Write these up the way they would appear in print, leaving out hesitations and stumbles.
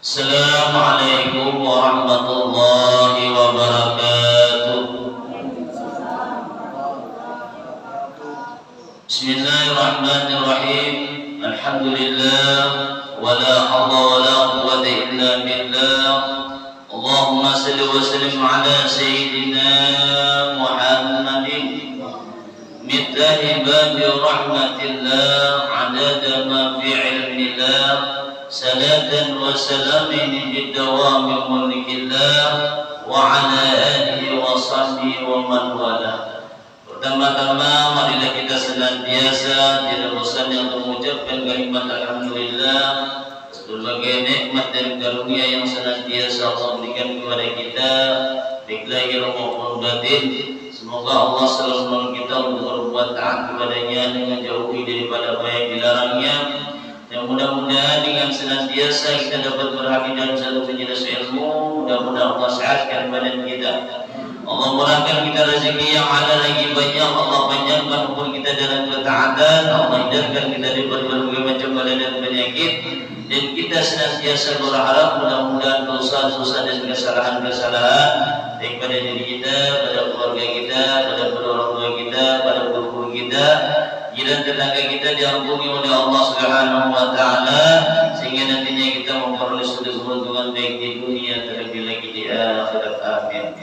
Assalamualaikum warahmatullahi wabarakatuh. Bismillahirrahmanirrahim. Alhamdulillah wala haula wala quwwata illa billah. Allahumma salli wa sallim ala sayyidina Muhammadin mithli babi rahmatillah adada ma fi ilmillah. Salatan wa salamin bidawami mulkillah wa ala alihi wa sahbihi wa man wala. Pertama-tama marilah kita senantiasa tidak bosan untuk mengucapkan kalimat alhamdulillah sebagai nikmat dan karunia yang senantiasa Allah berikan kepada kita baik lahir maupun batin. Semoga Allah selalu menolong kita untuk berbuat taat kepadanya dengan jauhi daripada apa yang dilarangnya. Yang mudah-mudahan dengan senantiasa kita dapat berhati dalam satu majelis ilmu. Mudah-mudahan Allah sehatkan badan kita, Allah murahkan kita rezeki yang ada lagi banyak, Allah panjangkan umur kita dalam ketaatan, Allah hindarkan kita dari berbagai macam bala dan penyakit. Dan kita senantiasa berharap mudah-mudahan dosa-dosa dan kesalahan-kesalahan baik pada diri kita, pada keluarga kita, pada orang tua kita, pada guru-guru kita, jiran tetangga kita diampuni oleh Allah Subhanahu wa taala sehingga nantinya kita memperoleh suatu keuntungan baik di dunia terlebih lagi di akhirat. Amin.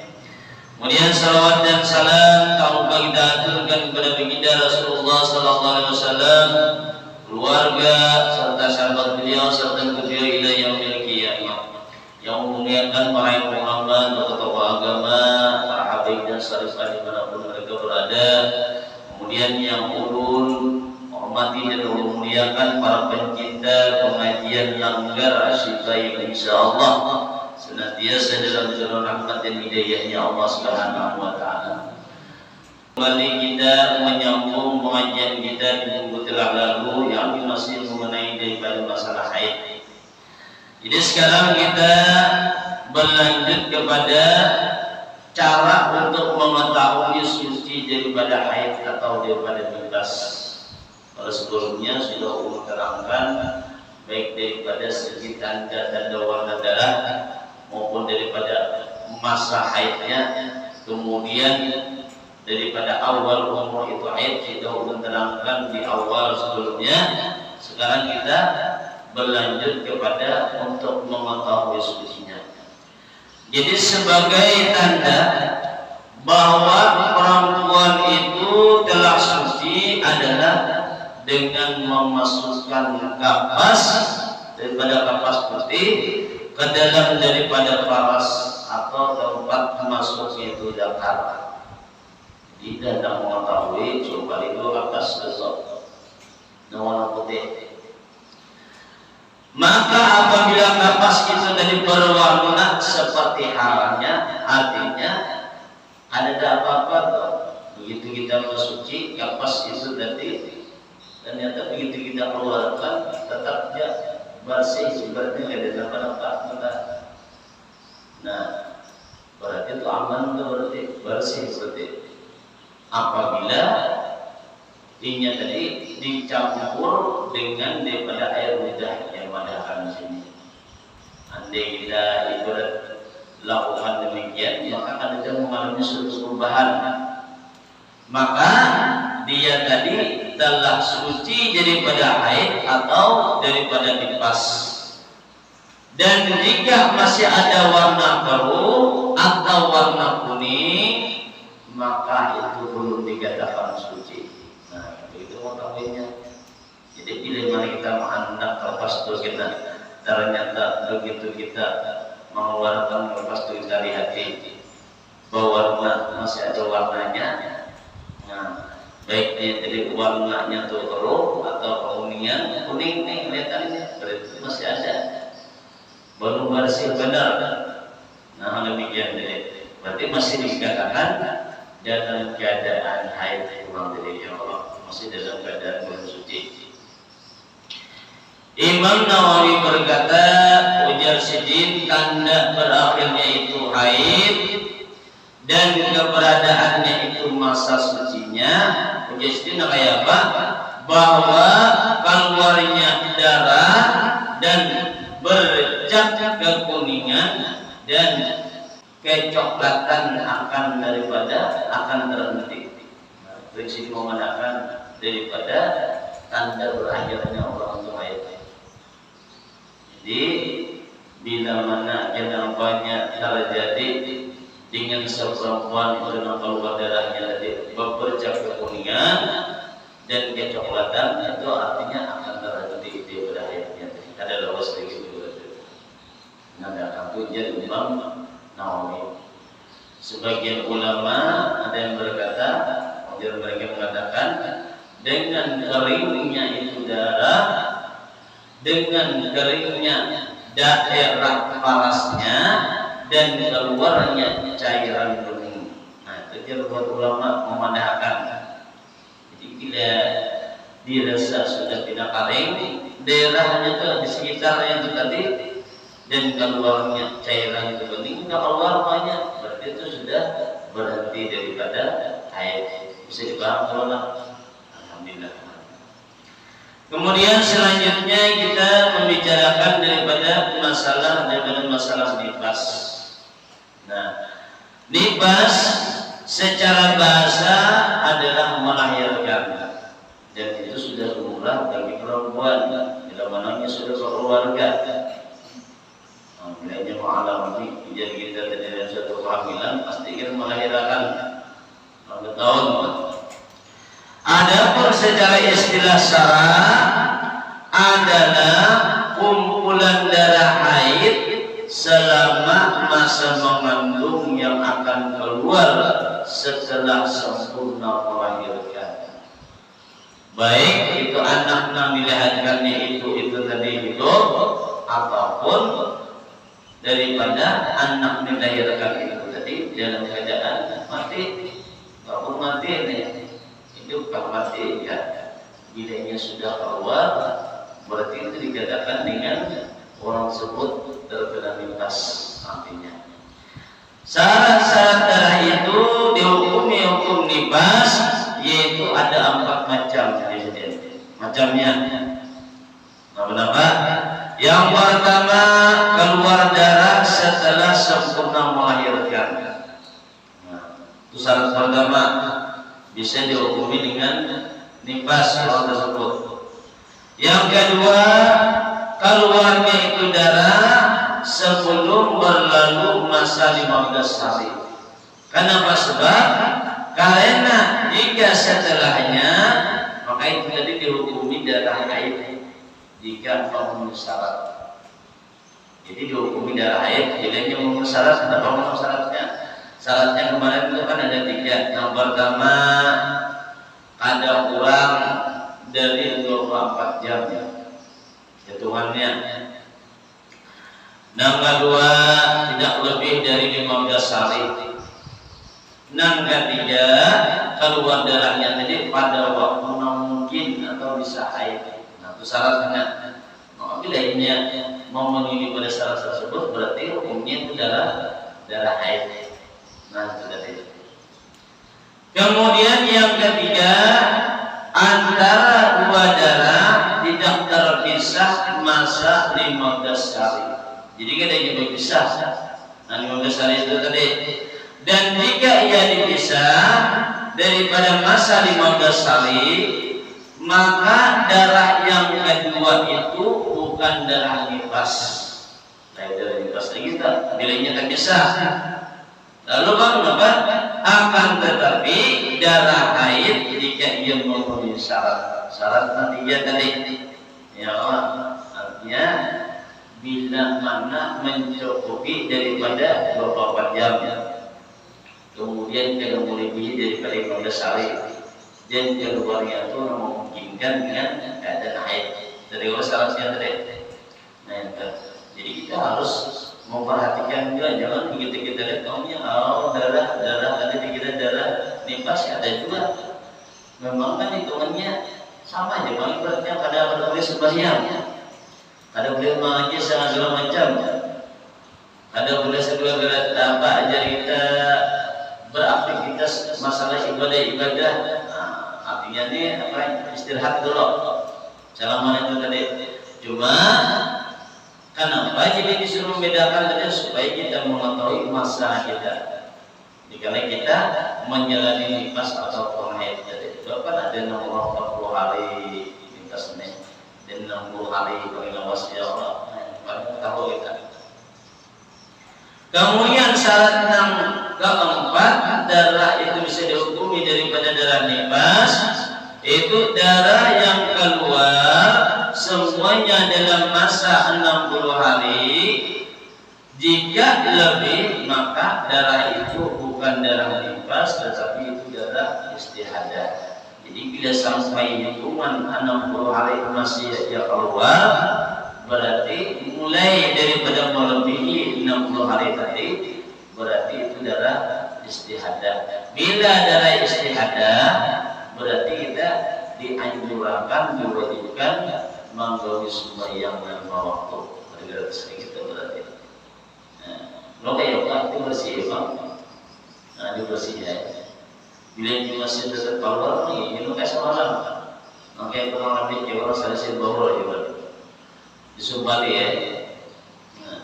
Kemudian salawat dan salam tak lupa kita aturkan kepada baginda Rasulullah sallallahu alaihi wasallam, keluarga serta sahabat beliau serta beliau ila yaumil qiyamah. Yang memuliakan para ulama, tokoh agama, para habaib dan salih-salih dimanapun mereka berada. Kemudian yang ulun hormati dan memuliakan para pencinta pengajian Langgar Asyifa insyaallah senantiasa dalam jalan rahmat dan hidayahnya Allah Subhanahu wa taala. Kembali kita menyambung pengajian kita di minggu telah lalu yang masih mengenai daripada masalah haid. Jadi sekarang kita berlanjut kepada cara untuk mengetahui suci daripada haid atau daripada nifas. Kalau sebelumnya sudah umum terangkan baik daripada segi tanda-tanda warna darah maupun daripada masa haidnya, kemudian daripada awal umur itu haid sudah umum terangkan di awal sebelumnya. Sekarang kita berlanjut kepada untuk mengetahui sucinya. Jadi sebagai tanda bahwa perempuan itu telah suci adalah dengan memasukkan kapas daripada kapas putih ke dalam daripada paras atau tempat masuknya itu dakar. Tidak ada mengetahui coba itu kapas besok warna putih. Maka apabila kapas itu tadi berwarna seperti halnya, artinya ada apa-apa tuh. Begitu kita bersuci, kapas itu tadi ternyata begitu kita keluarkan tetap dia bersih, seperti tidak ada apa-apa. Nah, berarti itu aman tuh, berarti bersih seperti. Apabila ini tadi dicampur dengan daripada air lidah yang pada di sini. Andai kita ibarat lakukan demikian, maka ada yang mengalami suatu perubahan. Maka dia tadi telah suci daripada haid atau daripada nifas. Dan jika masih ada warna keruh atau warna kuning, maka itu belum dikatakan suci. Nah, itu mengetahuinya. Jadi bila mana kita mengendak kapas itu kita ternyata begitu kita mengeluarkan kapas itu kita lihati bahwa warna masih ada warnanya. Nah, baik dari warnanya itu keruh atau kekuningan, kuning nih kelihatannya berarti masih ada, belum bersih benar. Nah demikian berarti masih dikatakan dalam keadaan haid kurang dari Allah, masih dalam keadaan belum suci. Imam Nawawi berkata, ujar Sidin, tanda berakhirnya itu haid dan keberadaannya itu masa sucinya. Ujar Sidin kayak apa? Bahwa keluarnya darah dan bercak kekuningan dan kecoklatan akan terhenti. Prinsip memandangkan daripada tanda berakhirnya orang tua itu. Jadi bila mana yang nampaknya terjadi dengan seperempuan itu nampak keluar darahnya tadi bercak kekuningan dan kecoklatan, itu artinya akan terhenti di berakhirnya. Ada lawas lagi juga. Nada tujuan Imam Nawawi. Sebagian ulama ada yang berkata, mereka mengatakan dengan keringnya itu darah, dengan keringnya daerah parasnya dan keluarnya cairan bening. Nah, itu buat ulama memandangkan. Jadi bila dirasa sudah tidak kering, daerahnya itu di sekitarnya itu tadi dan keluarnya cairan itu bening, tidak keluar banyak, berarti itu sudah berhenti daripada haid. Bisa dipaham Allah? Alhamdulillah. Kemudian selanjutnya kita membicarakan daripada masalah nifas. Nah, nifas secara bahasa adalah melahirkan, dan itu sudah lumrah bagi perempuan bila mananya sudah berkeluarga. Bila dia mengalami kejadian kita dalam satu kehamilan, pasti ingin melahirkan 2 tahun. Adapun secara istilah syara adalah kumpulan darah haid selama masa mengandung yang akan keluar setelah sempurna melahirkan. Baik itu anak yang dilahirkannya itu tadi hidup, ataupun daripada anak dilahirkan itu tadi dalam keadaan mati. Walaupun mati ini hidup tak mati ya, bilanya sudah keluar, berarti itu dikatakan dengan orang tersebut terkena nifas artinya. Syarat-syarat darah itu dihukumi hukum nifas, yaitu ada 4 macam macamnya. Apa? Yang pertama, keluar darah setelah sempurna melahirkan. Itu syarat pertama, bisa dihukumi dengan nifas orang tersebut. Yang kedua, keluarnya itu darah sebelum berlalu masa 15 hari. Kenapa? Sebab karena jika setelahnya, maka itu tadi dihukumi darah haid jika memenuhi syarat. Jadi dihukumi darah haid bila memenuhi syarat. Kenapa memenuhi syaratnya? Syaratnya kemarin itu kan ada 3. Yang pertama, ada kurang dari 24 jam ya hitungannya. Yang kedua, tidak lebih dari 15 hari. Yang ketiga, keluar darahnya tadi pada waktu mungkin atau bisa haid. Nah, itu syaratnya. Bila ini memenuhi pada syarat tersebut, berarti hukumnya itu darah haid. Nah, itu tadi. Kemudian yang ketiga, antara 2 darah tidak terpisah masa 15 hari. Jadi kita ingin berpisah. Nah, 15 hari itu tadi. Dan jika ia dipisah daripada masa 15 hari, maka darah yang kedua itu bukan darah nifas. Nah, darah nifas lagi tak, bilanya terpisah. Lalu apa? Akan tetapi darah haid jika ia memenuhi syarat nantinya tadi. Ya Allah, artinya bila mana mencukupi daripada 24 jam ya. Kemudian tidak melebihi daripada 15 hari. Dan keluarnya itu memungkinkan dengan keadaan haid. Dari syaratnya tadi. Nah, jadi kita harus memperhatikan juga, jangan begitu kita lihat darah tadi dikira darah nifas, ada juga memang kan hitungannya sama aja, paling beratnya kadang boleh sembahyang, kadang boleh mengaji segala macam, kadang boleh segala apa aja kita beraktivitas masalah ibadah. Nah, artinya ini apa, istirahat dulu selama itu tadi. Cuma Kenapa? Jadi disuruh membedakan tadi supaya kita mengetahui masa kita. Jika kita menjalani nifas atau haid tadi, itu kan ada 40 hari lintas nih, dan 60 hari paling lawas ya Allah. Paling tahu kita. Kemudian syarat yang keempat, darah itu bisa dihukumi daripada darah nifas, itu darah yang keluar semuanya dalam masa 60 hari. Jika lebih, maka darah itu bukan darah nifas, tetapi itu darah istihadah. Jadi bila sampai hitungan 60 hari masih saja keluar, berarti mulai daripada melebihi 60 hari tadi, berarti itu darah istihadah. Bila darah istihadah, berarti kita dianjurkan, diwajibkan menggawi sembahyang dan waktu. Berarti kita berarti. Lo kayak apa? Itu bersih ya bang. Nah itu bersih ya. Bila itu masih tetap keluar nih, itu kayak semalam. Makanya kurang lebih ya orang selesai bawah ya bang. Disumbali ya. Nah,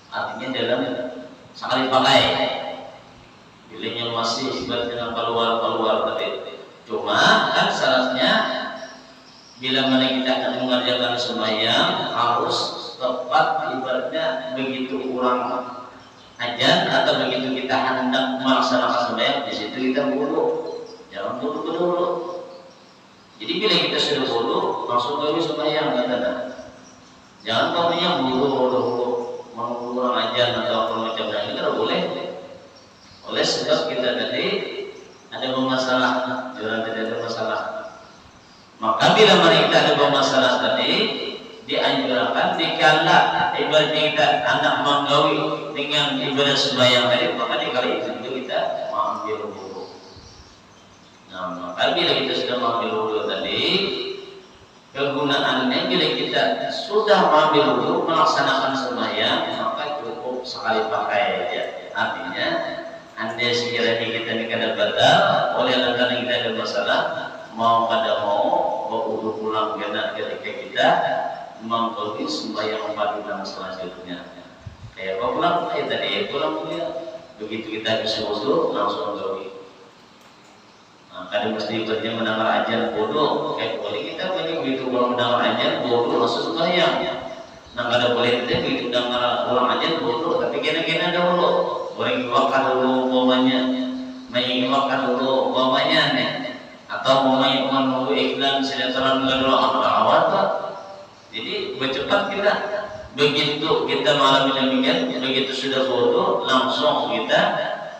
artinya dalam sekali pakai. Bilanya masih ibaratnya keluar tapi cuma kan syaratnya bila mana kita akan mengerjakan sembahyang harus tepat, ibaratnya begitu kurang ajan atau begitu kita hendak melaksanakan sembahyang, di situ kita wudu. Jangan wudu dulu. Jadi bila kita sudah wudu langsung gawe sembahyang kata. Jangan kaunya wudu mau kurang ajan atau apa macam lain, itu boleh. Oleh sebab kita tadi ada bermasalah, jangan tidak ada masalah. Maka bila kita ada bermasalah tadi, dianjurkan dikala ibaratnya kita anak menggawi dengan ibadah sembahyang tadi, maka di kali itu kita mengambil wudu. Nah, maka bila kita sudah mengambil wudu tadi, kegunaannya bila kita sudah mengambil wudu melaksanakan sembahyang, maka cukup sekali pakai aja. Artinya, andai sekiranya kita ini kada batal, oleh karena kita ada masalah, mau kada mau berwudu pulang ketika kita menggawi sembahyang pagi dan selanjutnya. Kayak apa pulang? Tadi pulang ya. Begitu kita bisa wudu langsung menggawi. Nah, kadang mesti ibaratnya mendengar ajan wudu. Kayak boleh kita begitu kalau mendengar ajan wudu langsung sembahyang. Nah kada boleh kita begitu mendengar ulang ajan wudu, tapi kena dahulu. Boleh iwakan dulu umpamanya, mengiwakan dulu umpamanya nih. Atau menunggu iklan sinetron kedua awal. Jadi bercepat kita. Begitu kita malam demikian, begitu sudah wudu langsung kita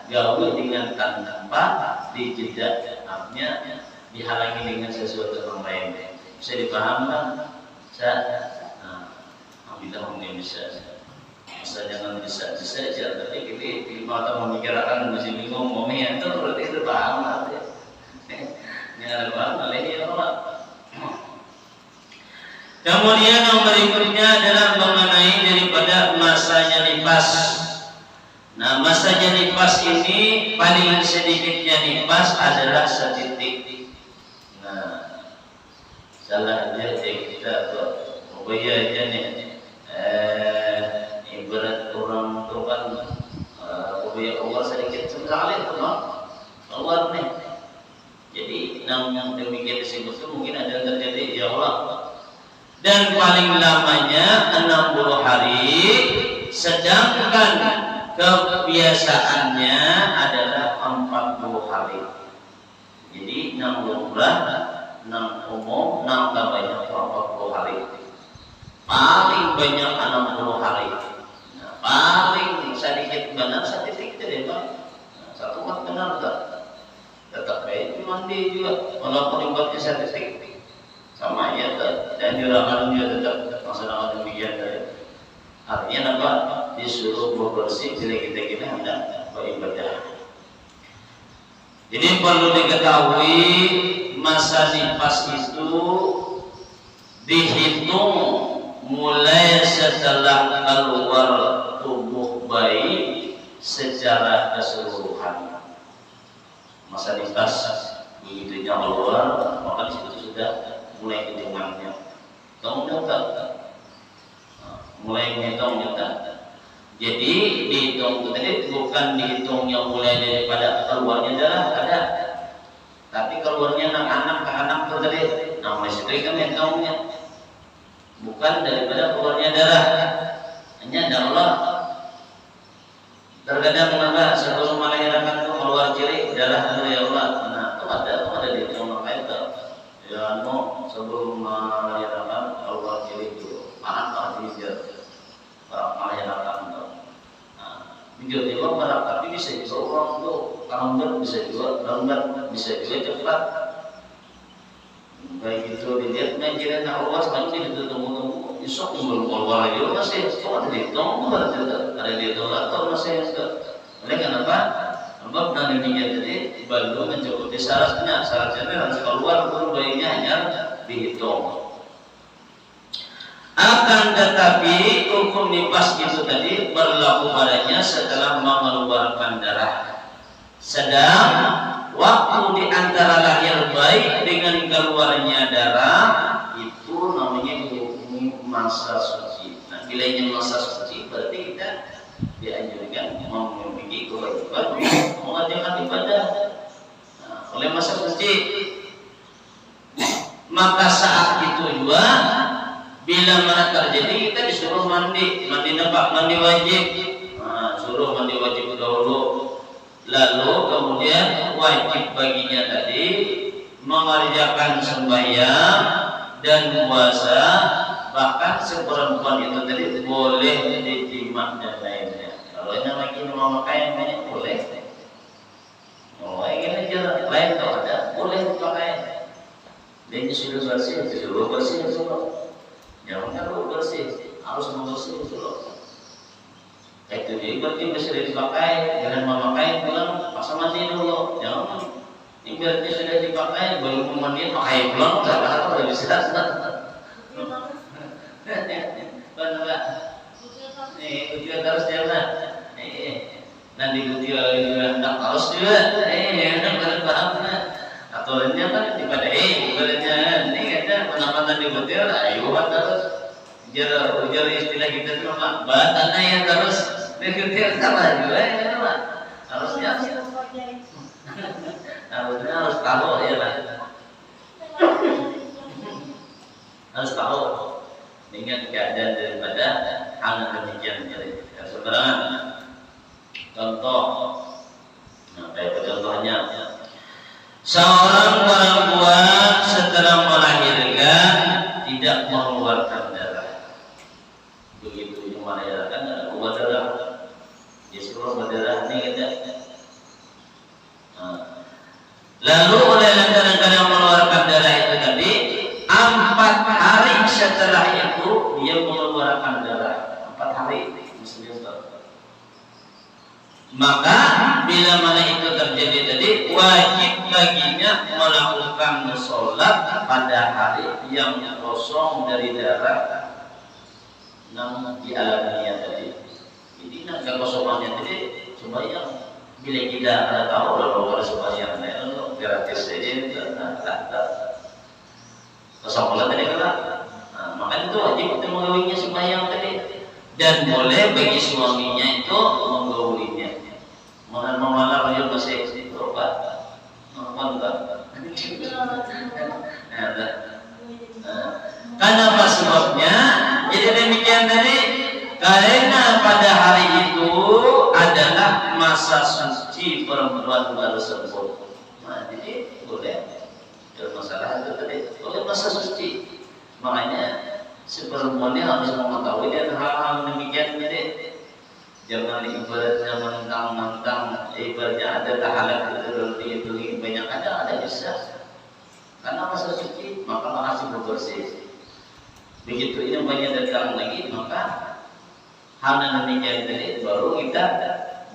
gawe dengan tanpa dijeda, artinya dihalangi dengan sesuatu yang lain. Bisa dipahamkan? Alhamdulillah mungkin bisa. Masa jangan bisa aja, tapi kita di mata memikirkan masih bingung ngomongnya itu berarti itu paham artinya. Yang ada ini Allah. Kemudian yang berikutnya adalah mengenai daripada masanya nifas. Nah, masanya nifas ini paling sedikitnya nifas adalah setitik. Nah, salah aja kita pokoknya aja nih. Ibarat orang itu kan pokoknya Allah sedikit sekali itu keluar nih. Jadi yang demikian disebut itu mungkin ada yang terjadi ya Allah. Dan paling lamanya 60 hari, sedangkan kebiasaannya adalah 40 hari. Jadi 6 bulan, 6 umum, 6 banyak 40 hari. Paling banyak 60 hari. Nah, paling sedikit benar sedikit deh Pak. Nah, satu kan benar tak? Tetap baik mandi juga walaupun ibaratnya statistik sama aja dan juragan juga tetap masalah demikian tadi. Artinya apa? Disuruh bersih bila kita hendak beribadah. Jadi perlu diketahui masa nifas itu dihitung mulai setelah keluar tubuh bayi secara keseluruhan. Masa nifas begitu keluar, maka di situ sudah mulai hitungannya. Kamu tahu mulai menghitung kita. Jadi dihitung itu tadi bukan dihitung yang mulai daripada keluarnya darah ada, tapi keluarnya anak-anak itu tadi. Nah masih itu kan hitungnya bukan daripada keluarnya darah. Hanya Allah terkadang kenapa sebelum melahirkan itu keluar ciri darah itu ya Allah. Nah itu ada dihitung maka itu. Ya sebelum melahirkan keluar ciri itu anak hijau melahirkan itu. Hijau itu berat tapi bisa juga orang itu lambat bisa juga lambat bisa juga cepat. Baik itu dilihat menjiran Allah sebenarnya itu tunggu besok belum keluar lagi masih cuma dihitung ada dihitung atau masih oleh kenapa? Sebab nanti jadi baru mencukupi syaratnya harus keluar pun bayinya hanya dihitung. Akan tetapi hukum nifas itu tadi berlaku padanya setelah mengeluarkan darah. Sedang waktu di antara lahir bayi dengan keluarnya darah itu namanya masa suci. Nah, bilanya masa suci berarti kita dianjurkan memiliki kewajiban mengerjakan ibadah. Nah, oleh masa suci, maka saat itu juga bila mana terjadi kita disuruh mandi nampak mandi wajib. Nah, suruh mandi wajib dahulu. Lalu kemudian wajib baginya tadi mengerjakan sembahyang dan puasa, bahkan seperempuan itu tadi boleh dijima dan lainnya. Kalau ini lagi mau pakai banyak boleh. Oh ini aja lain kalau ada boleh dipakai. Dia sudah bersih, dulu. Jangan kalau bersih harus membersih dulu. Itu jadi berarti sudah dipakai, jangan memakai pulang pasang mandi dulu, jangan. Ini berarti sudah dipakai baru mandi pakai pulang, nggak apa-apa bisa. Benar. Ujian terus jalan. Nanti ujian harus juga. Benar. Aturannya kan daripada ibaratnya ini ada penamatan di hotel, ayo terus. Ujar istilah kita itu apa? Batana yang terus. Dia sama juga ya Pak. Harusnya harus tahu ya Pak. Harus tahu dengan keadaan daripada hal demikian jadi sebenarnya contoh. Nah, kayak contohnya seorang perempuan setelah melahirkan tidak mengeluarkan darah. Begitu yang melahirkan ada keluar darah. Disuruh berdarah ini kita. Lalu oleh kadang-kadang mengeluarkan darah itu tadi 4 hari setelah itu dia mengeluarkan darah 4 hari muslim. Maka bila mana itu terjadi tadi wajib baginya melakukan sholat pada hari yang kosong dari darah yang dialaminya tadi. Jadi nak kekosongannya tadi sembahyang bila kita ada tahu kalau ada sembahyang lain gratis saja itu kosongan tadi kan. Nah, makanya itu wajib untuk menggawinya sembahyang tadi dan boleh bagi suaminya itu menggaulinya. Mengalah dia masih itu Pak. Mantap. Karena apa sebabnya? Jadi demikian tadi. Karena pada hari itu adalah masa suci perempuan tersebut. Nah, jadi boleh. Masalah itu tadi boleh masa suci. Makanya si perempuannya harus mengetahui dan hal-hal demikian jadi. Jangan ibaratnya mentang-mentang ibaratnya ada tahalat itu banyak ada bisa. Karena masa suci maka masih bersih. Begitu ini banyak datang lagi maka hal yang demikian tadi baru kita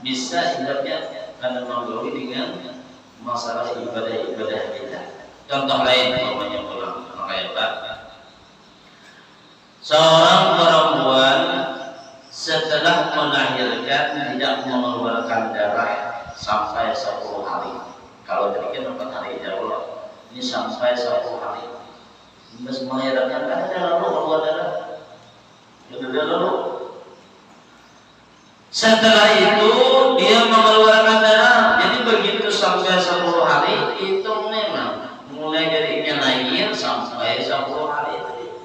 bisa ibaratnya karena menggauli dengan masalah ibadah kita. Contoh lain namanya pulang makanya Pak. Seorang perempuan setelah melahirkan tidak mengeluarkan darah sampai 10 hari. Kalau tadi kan 4 hari ya Allah. Ini sampai 10 hari. Melahirkan kan ada lalu keluar darah. Dulu. Setelah itu dia mengeluarkan darah. Jadi begitu sampai 10 hari itu memang mulai dari lahir sampai 10 hari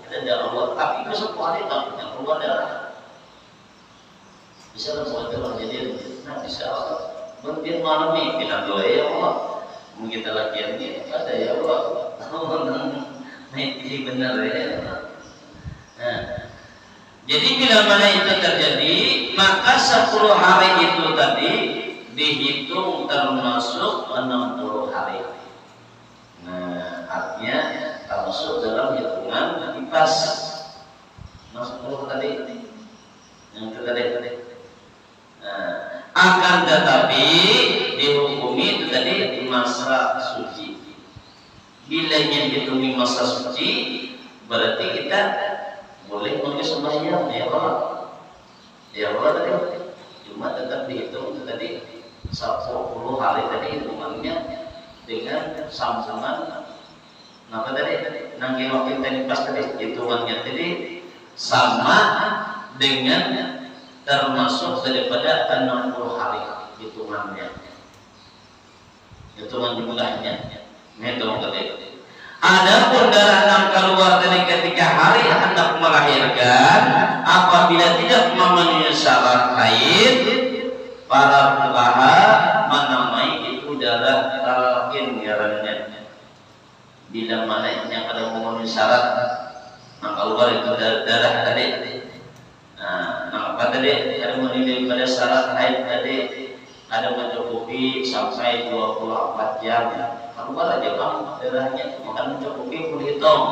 ada darah. Tapi ke 10 hari tak punya keluar darah. Bisa keluar darah jadi bisa mungkin malam ini kita doa ya Allah. Mungkin kita latihan ini ada ya Allah. Ini benar ya. Nah, jadi bila mana itu terjadi, maka 10 hari itu tadi dihitung termasuk 60 hari. Nah, artinya termasuk dalam hitungan kipas. Masuk tadi, yang itu tadi. Nah, akan tetapi dihukumi itu tadi masa suci. Bila yang dihukumi masa suci, berarti kita boleh pakai sembahyang ya Allah. Ya Allah tadi cuma tetap dihitung itu tadi 10 hari tadi hitungannya dengan sama-sama apa tadi nanggi waktu tadi pas tadi hitungannya tadi sama dengan termasuk daripada 60 hari hitungannya, hitungan jumlahnya hitung tadi. Adapun darah yang keluar dari ketika hari hendak melahirkan apabila tidak memenuhi syarat haid, para fuqaha menamai itu darah talqin ngarannya. Bila mana yang ada memenuhi syarat yang keluar itu darah tadi. Nah, apa tadi? Ada memenuhi pada syarat haid tadi ada mencukupi sampai 24 jam. Keluar aja bang darahnya, makan mencukupi pun hitung.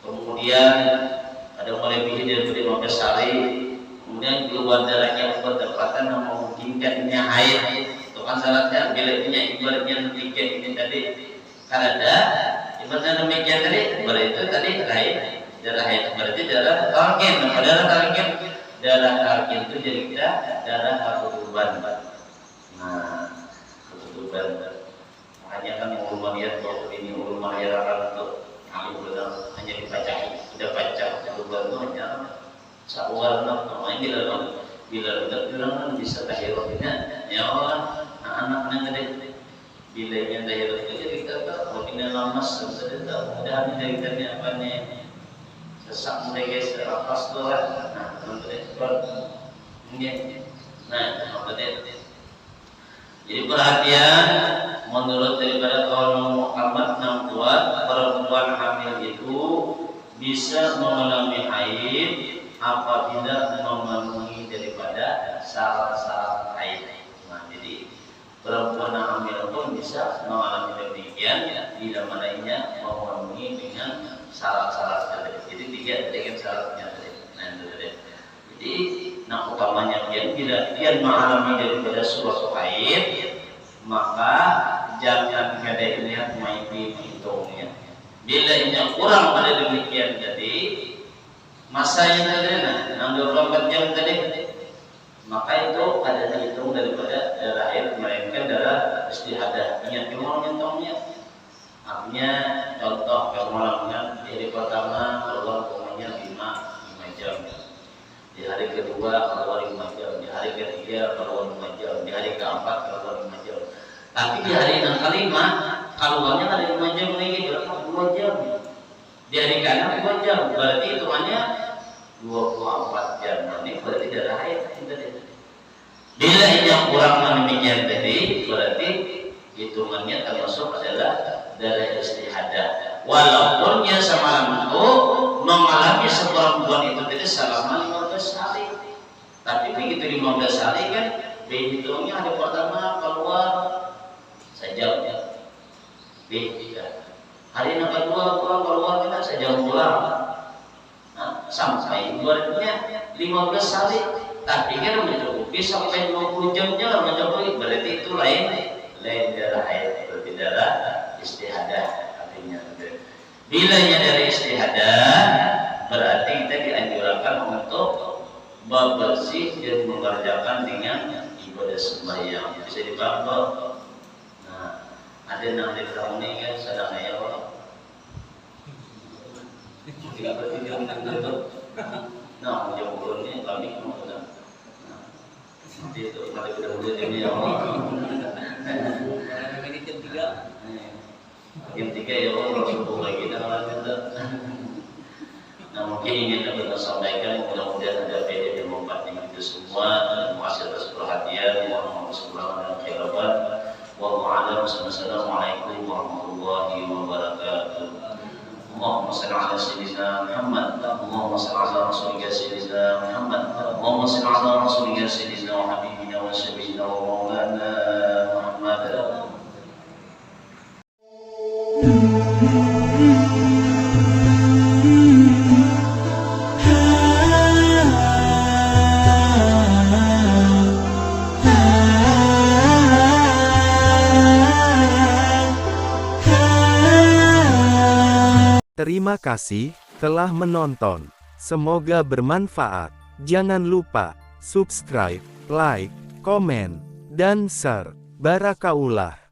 Kemudian ada melebihi dari 15 hari, kemudian keluar darahnya berdekatan yang memungkinkannya haid. Itu kan syaratnya. Bila ibaratnya tiga ini tadi kan ada ibaratnya demikian tadi, berarti tadi haid, darah haid berarti darah talqin. Darah talqin itu jadi kita darah ketutupan. Nah, ketutupan. Hanya kan yang ulama lihat bahwa ini ulama lihat untuk kami benar hanya dibaca, sudah baca ketutupan itu hanya seorang namanya bila benar kan bisa tahirotnya ya Allah anak-anaknya tadi bila yang tahirotnya jadi kata kalau ini lama sudah mudah dari tanya apa nih sesak mereka serapas doa nah ini nah apa tadi. Jadi perhatian menurut daripada kaum Muhammad yang kuat perempuan hamil itu bisa mengalami haid apabila memenuhi daripada syarat-syarat haid. Nah, jadi perempuan hamil pun bisa mengalami demikian bila mananya memenuhi dengan syarat-syarat tadi. Jadi tiga dengan syaratnya tadi. Nah, itu tadi. Jadi nah utamanya bila dia mengalami daripada suatu haid maka jangan kada lihat main hitungnya. Bila ini kurang pada demikian jadi masa yang tadi 24 jam tadi maka itu ada dihitung daripada darah haid melainkan darah istihadah. Ingat kemauan hitungnya. Artinya contoh kemalangan hari pertama keluar umumnya 5 jam. Di hari kedua keluar 5 jam, di hari ketiga keluar 5 jam, di hari keempat keluar 5 jam. Tapi di hari yang kelima keluarnya ada 5 jam lagi, berapa? 2 jam. Di hari ke-6 2 jam, berarti hitungannya 24 jam. Ini berarti darah haid. Bila ini yang kurang demikian tadi, berarti hitungannya termasuk adalah darah istihadah. Walaupun dia semalam itu mengalami seperempuan itu tadi selama 15 hari. Tapi begitu 15 hari kan dihitungnya hari pertama keluar sejam ya. Hari yang kedua keluar kita sejam pulang. Nah, sampai ibaratnya 15 hari. Tapi kan mencukupi sampai 20 jamnya mencukupi. Berarti itu lain darah haid, berarti darah istihadah. Bila yang dari istihadah berarti kita dianjurkan untuk bersih dan mengerjakan dengan ibadah sembahyang. Bisa dipahami. Nah, ada yang di tahun ini kan sedang ya Allah. Tidak berarti dia menentu. Nah, yang ini kami kan sudah. Nanti itu nanti kita mulai ini ya Allah. Ini jam 3. Jam 3 ya Allah subuh lagi dah kita. Nah, mungkin ingin kita sampaikan mudah-mudahan ada faedah dan manfaat yang kita semua. Terima kasih atas perhatian. Mohon maaf dan khilafat. Wallahu a'lam. Wassalamualaikum warahmatullahi wabarakatuh. اللهم صل على سيدنا محمد اللهم صل على رسولك سيدنا محمد اللهم صل على رسولك سيدنا وحبيبنا وشفيعنا ومولانا محمد. Terima kasih telah menonton. Semoga bermanfaat. Jangan lupa subscribe, like, komen, dan share. Barakaullah.